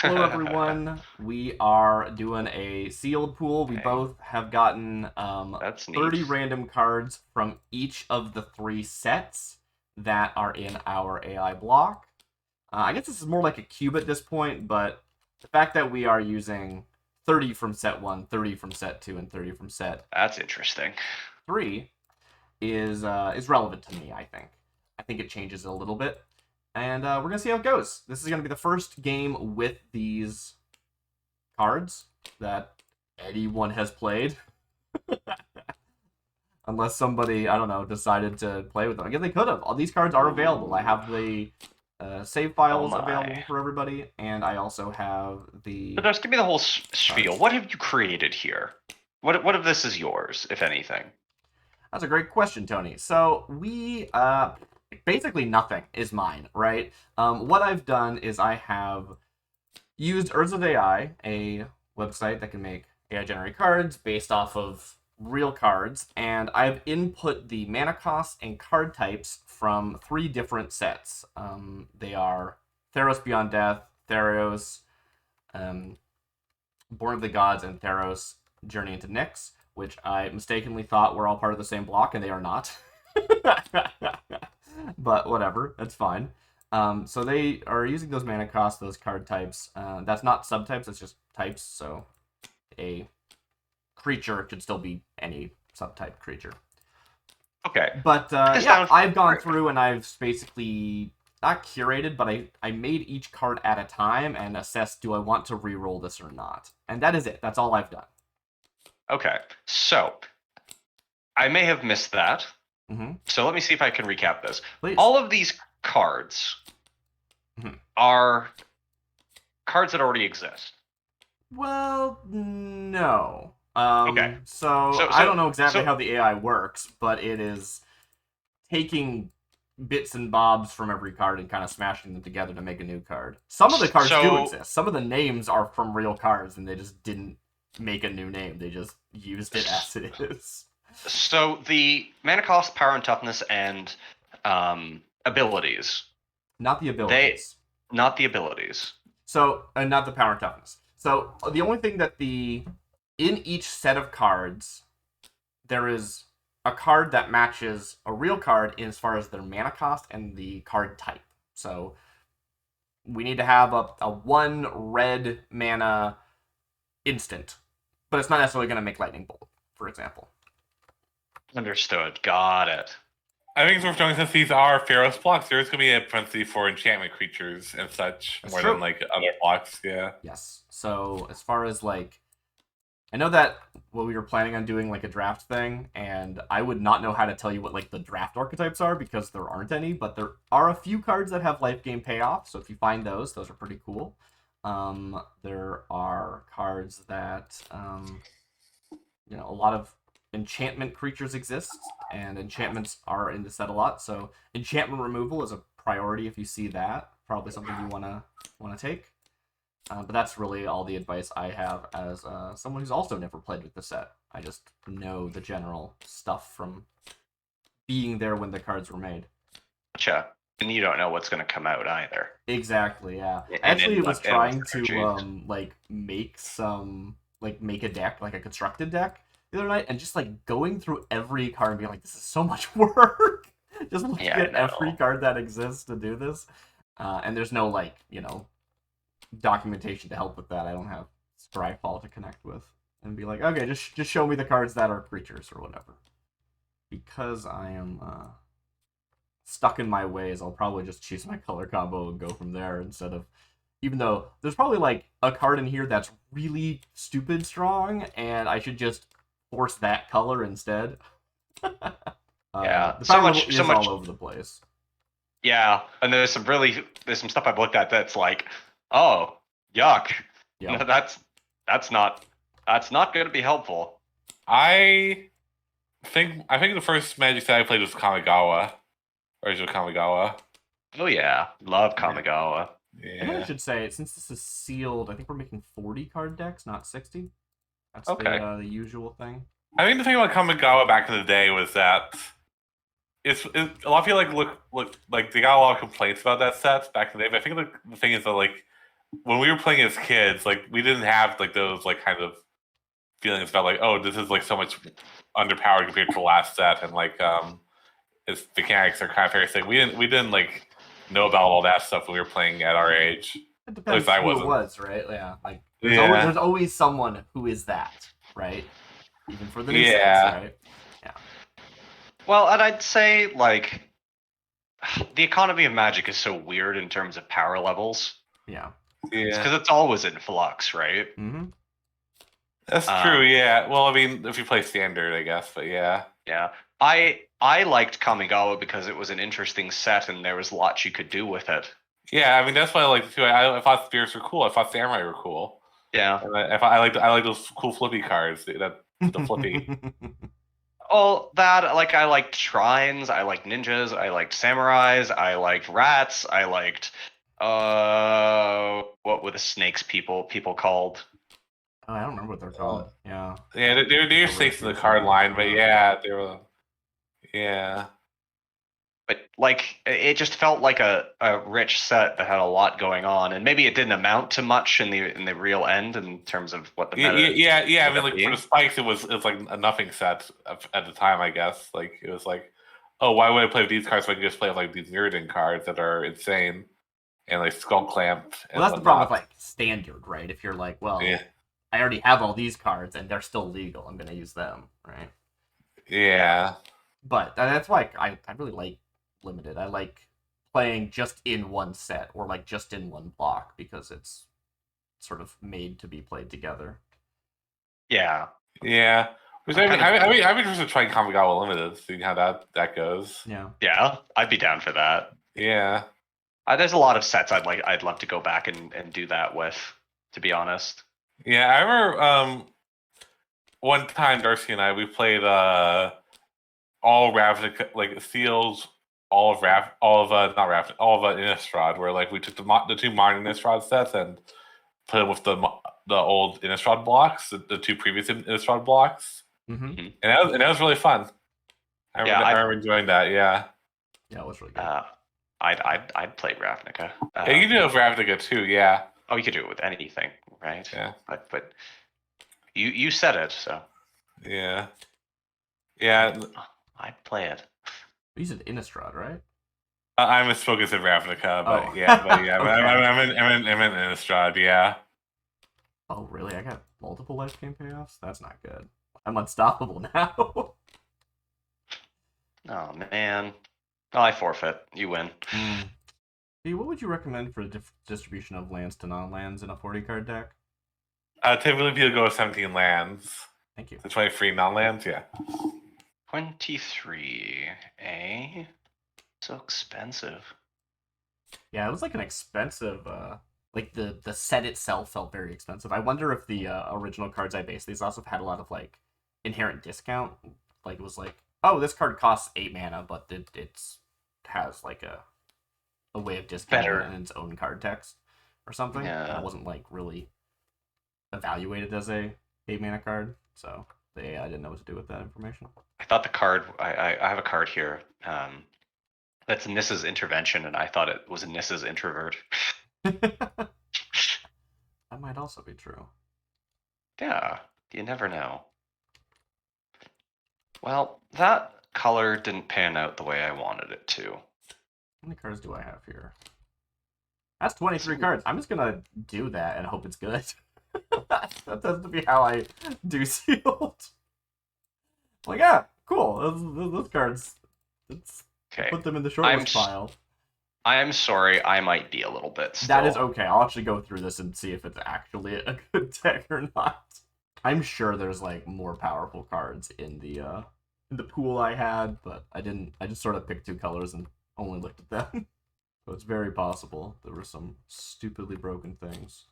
Hello, everyone. We are doing a sealed pool. We Okay, both have gotten that's 30 neat. random cards from each of the three sets that are in our AI block. I guess this is more like a cube at this point, but the fact that we are using 30 from set 1, 30 from set 2, and 30 from set That's interesting. 3 is relevant to me, I think. I think it changes it a little bit. And we're going to see how it goes. This is going to be the first game with these cards that anyone has played. Unless somebody, I don't know, decided to play with them. Again, they could have. All these cards are available. I have the save Oh files available my. for everybody, and I also have So the just give me the whole spiel. cards. What have you created here? What of this is yours, if anything? That's a great question, Tony. So we basically nothing is mine, right? What I've done is I have used Urza AI, a website that can make AI generated cards based off of real cards, and I've input the mana cost and card types from three different sets. They are Theros Beyond Death, Theros, um, Born of the Gods, and Theros Journey into Nyx, which I mistakenly thought were all part of the same block, and they are not. But whatever, that's fine. So they are using those mana costs, those card types. That's not subtypes, it's just types. So a creature could still be any subtype creature. Okay. But This yeah, sounds I've gone through and I've basically not curated, but I made each card at a time and assessed, do I want to re-roll this or not? And that is it. That's all I've done. okay. So I may have missed that. Mm-hmm. So let me see if I can recap this. Please. All of these cards Mhm. are cards that already exist. Well, no. Okay. So So I so don't know exactly so how the AI works, but it is taking bits and bobs from every card and kind of smashing them together to make a new card. Some of the cards do so exist. Some of the names are from real cards, and they just didn't make a new name. They just used it as it is. so the mana cost, power and toughness, and abilities. Not the They abilities. not the abilities. So, and not the power and toughness. So the only thing that the in each set of cards there is a card that matches a real card in as far as their mana cost and the card type. So we need to have a one red mana instant, but it's not necessarily going to make lightning bolt, for example. Understood. Got it. I think it's worth noting since these are Pharaoh's blocks, there's going to be a propensity for enchantment creatures and such That's more true. than like other blocks. Yeah. Yes. So as far as like, I know that well, we were planning on doing like a draft thing, and I would not know how to tell you what like the draft archetypes are because there aren't any, but there are a few cards that have life game payoff. So if you find those are pretty cool. There are cards that a lot of enchantment creatures exist, and enchantments are in the set a lot. So enchantment removal is a priority if you see that. Probably something you wanna take. But that's really all the advice I have as someone who's also never played with the set. I just know the general stuff from being there when the cards were made. Gotcha. And you don't know what's going to come out either. Exactly, yeah. And Actually, was what's trying gonna choose. to like make a deck, like a constructed deck the other night, and just like going through every card and being like, this is so much work. Just looking Yeah, I at every know. card that exists to do this, and there's no like documentation to help with that. I don't have Scryfall to connect with and be like, okay, just show me the cards that are creatures or whatever. Because I am stuck in my ways, I'll probably just choose my color combo and go from there instead of. Even though there's probably like a card in here that's really stupid strong, and I should just force that color instead. Yeah, The so power level much, is so much. all over the place. Yeah, and there's some stuff I've looked at that's like, oh, yuck. No, Yeah. that's not going to be helpful. I think the first Magic set I played was Kamigawa, original Kamigawa. Oh yeah, love Yeah. Kamigawa. And I Yeah. should say, since this is sealed, I think we're making 40 card decks, not 60. That's Okay. the usual thing. I think the thing about Kamigawa back in the day was that a lot of people like look like they got a lot of complaints about that set back in the day. But I think the thing is that like when we were playing as kids, like we didn't have like those like kind of feelings about like, oh, this is like so much underpowered compared to the last set, and like its mechanics are kind of very sick. We didn't like know about all that stuff when we were playing at our age. It At depends least I who wasn't. it was, right? Yeah, like Yeah. there's always someone who is that, right? Even for the new sets, Yeah. right? Well, and I'd say like the economy of Magic is so weird in terms of power levels. Yeah. It's Yeah. because it's always in flux, right? Mm-hmm. That's true, yeah. Well, I mean, if you play standard, I guess, but yeah. Yeah. I liked Kamigawa because it was an interesting set and there was lots you could do with it. Yeah, I mean, that's why I like it too. I thought spirits were cool. I thought samurai were cool. Yeah. And I like those cool flippy cards. That the flippy. Oh, that like I liked shrines, I liked ninjas, I liked samurais, I liked rats, I liked what were the snakes people called? Oh, I don't remember what they're called. Yeah. Yeah, they're snakes in the card line, but yeah, they were. Yeah. But like it just felt like a rich set that had a lot going on, and maybe it didn't amount to much in the real end in terms of what the meta. Yeah. I mean, like being. for the spikes, it was like a nothing set at the time. I guess like it was like, oh, why would I play with these cards? So I can just play with like these Mirrodin cards that are insane and like Skull Clamp. Well, that's the problem with like standard, right? If you're like, well, Yeah. I already have all these cards and they're still legal, I'm gonna use them, right? Yeah. But that's why I really like limited. I like playing just in one set or like just in one block because it's sort of made to be played together. Yeah. Yeah. I'm interested in trying Kamigawa Limited, seeing how that goes. Yeah. Yeah, I'd be down for that. Yeah. There's a lot of sets I'd love to go back and do that with, to be honest. Yeah, I remember one time Darcy and we played all Ravnica, like Seals, all of Innistrad, where like we took the two modern Innistrad sets and put them with the old Innistrad blocks, the two previous Innistrad blocks, Mm-hmm. and that was really fun. I remember enjoying that. Yeah. Yeah, it was really good. I'd play Ravnica. Yeah, you can do it with Ravnica too. Yeah. Oh, you could do it with anything, right? Yeah. But you said it, so Yeah. Yeah. I'd play it. You said Innistrad, right? I misspoke as in Ravnica, but Oh. yeah, Okay. I'm in Innistrad. Yeah. Oh, really? I got multiple life game payoffs? That's not good. I'm unstoppable now. Oh man. Oh, I forfeit. You win. Hey, what would you recommend for the distribution of lands to non-lands in a 40-card deck? Typically people go with 17 lands. Thank you. The 23 non-lands, yeah. 23, eh? So expensive. Yeah, it was like an expensive, like the set itself felt very expensive. I wonder if the original cards I based these off of had a lot of like inherent discount. Like it was like, oh, this card costs 8 mana, but it's has like a way of discounting it in its own card text or something. Yeah. And it wasn't like really evaluated as a 8 mana card, so the AI didn't know what to do with that information. I thought the card. I have a card here. That's Nissa's intervention, and I thought it was Nissa's introvert. That might also be true. Yeah, you never know. Well, that color didn't pan out the way I wanted it to. How many cards do I have here? That's 23 cards. I'm just gonna do that and hope it's good. That tends to be how I do sealed. Like, yeah, cool. Those cards. Let's Okay. put them in the shortlist pile. I'm sorry, I might be a little bit still. That is okay. I'll actually go through this and see if it's actually a good deck or not. I'm sure there's like more powerful cards in the pool I had, but I didn't. I just sort of picked two colors and only looked at them. So it's very possible there were some stupidly broken things.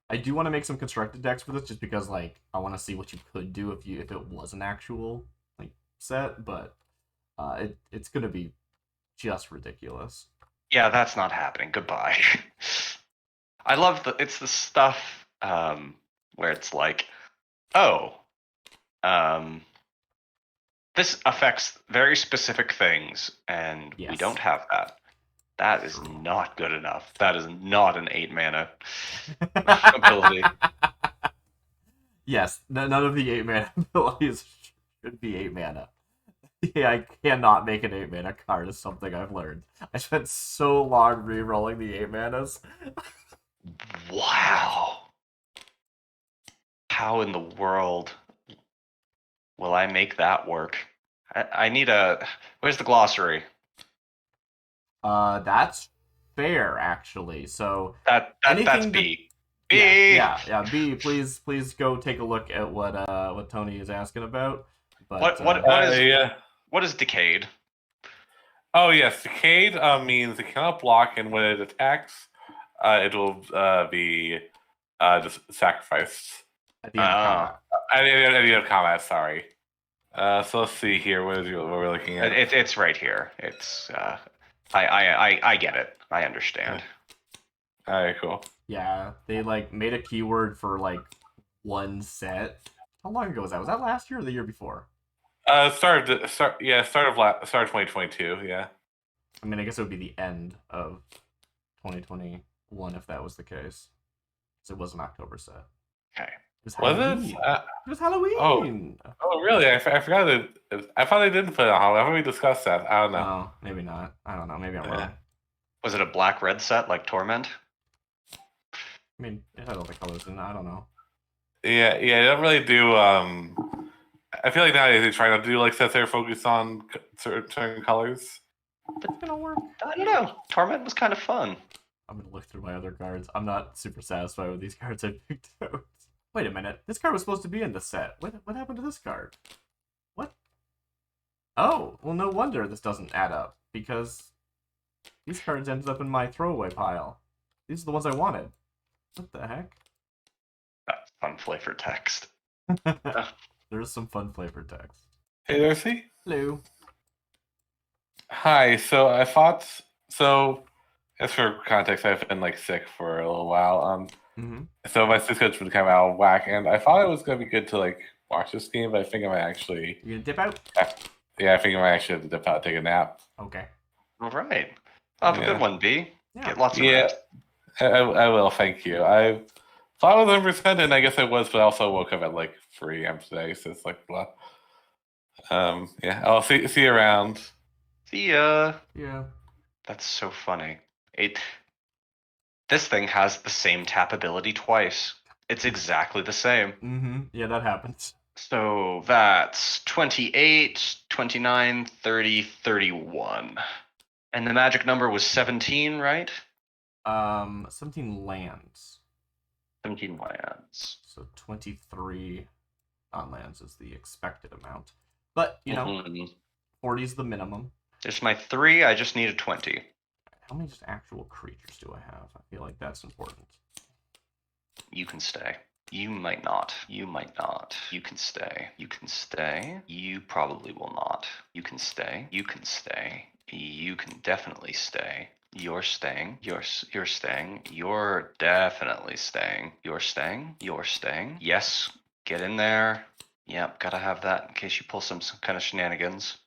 I do want to make some constructed decks for this, just because like I want to see what you could do if it was an actual like set, but it's gonna be just ridiculous. Yeah, that's not happening. Goodbye. I love it's the stuff where it's like, oh, this affects very specific things, and we Yes. don't have that. That is not good enough. That is not an 8 mana ability. Yes, none of the 8 mana abilities should be 8 mana. Yeah, I cannot make an 8 mana card is something I've learned. I spent so long re-rolling the 8 manas. Wow. How in the world will I make that work? I need a... Where's the glossary? That's fair, actually. So That's anything B. B! yeah. B, please go take a look at what Tony is asking about. But What is decayed? Oh yes, Decayed means it cannot block, and when it attacks, it will be just sacrificed. at the end of combat. At the end of combat, sorry. So let's see here. What we're looking at? It's right here. It's I get it. I understand. All right, cool. Yeah, they like made a keyword for like one set. How long ago was that? Was that last year or the year before? Start of 2022. Yeah. I mean, I guess it would be the end of 2021 if that was the case. So it was an October set. Okay. It was Was Halloween. it? It was Halloween. Oh, really? I forgot that. I thought they didn't put it on Halloween. I thought we discussed that. I don't know. No, maybe not. I don't know. Maybe I'm wrong. Was it a black-red set like Torment? I mean, it had all the colors in it. I don't know. Yeah. They don't really do. I feel like nowadays they try to do like sets that are focused on certain colors. But it's gonna work. I don't know. Torment was kind of fun. I'm gonna look through my other cards. I'm not super satisfied with these cards I picked out. Wait a minute. This card was supposed to be in the set. What happened to this card? What? Oh, well, no wonder this doesn't add up. Because these cards ended up in my throwaway pile. These are the ones I wanted. What the heck? That's fun flavored text. There's some fun flavored text. Hey, Darcy. Hello. Hi. So I thought. So, as for context, I've been like sick for a little while. So my sister's been kind of out of whack, and I thought it was gonna be good to like watch this game, but I think I might actually. You gonna dip out? Yeah, I think I might actually have to dip out, take a nap. Okay. All right. Have a good one, B. Yeah. Get lots of rest. I will. Thank you. I thought I was 100%, and I guess I was, but I also woke up at like 3 a.m. today, so it's like blah. Yeah. I'll see you around. See ya. Yeah. That's so funny. This thing has the same tap ability twice. It's exactly the same. Yeah, that happens. So that's 28, 29, 30, 31. And the magic number was 17, right? 17 lands. 17 lands. So 23 non-lands is the expected amount. But, you know, 40 is the minimum. There's my 3. I just need a 20. How many just actual creatures do I have? I feel like that's important. You can stay. You might not. You might not. You can stay. You can stay. You probably will not. You can stay. You can stay. You can definitely stay. You're staying. You're staying. You're definitely staying. You're staying. You're staying. Yes. Get in there. Yep. Gotta have that in case you pull some kind of shenanigans.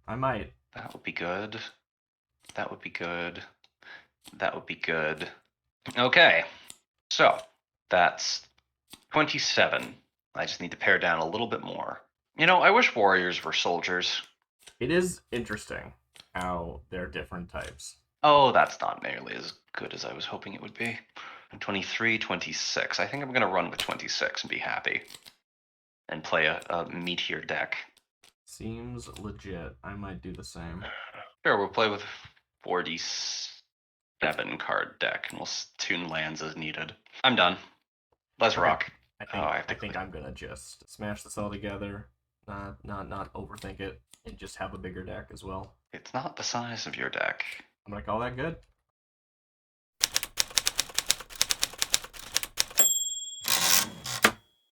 I might. That would be good. That would be good. That would be good. Okay. So that's 27. I just need to pare down a little bit more. You know, I wish warriors were soldiers. It is interesting how they're different types. Oh, that's not nearly as good as I was hoping it would be. 23, 26. I think I'm going to run with 26 and be happy. And play a meteor deck. Seems legit. I might do the same. Sure, we'll play with 47 card deck, and we'll tune lands as needed. I'm done. Let's rock. I think I'm gonna just smash this all together, not overthink it, and just have a bigger deck as well. It's not the size of your deck. I'm gonna call that good.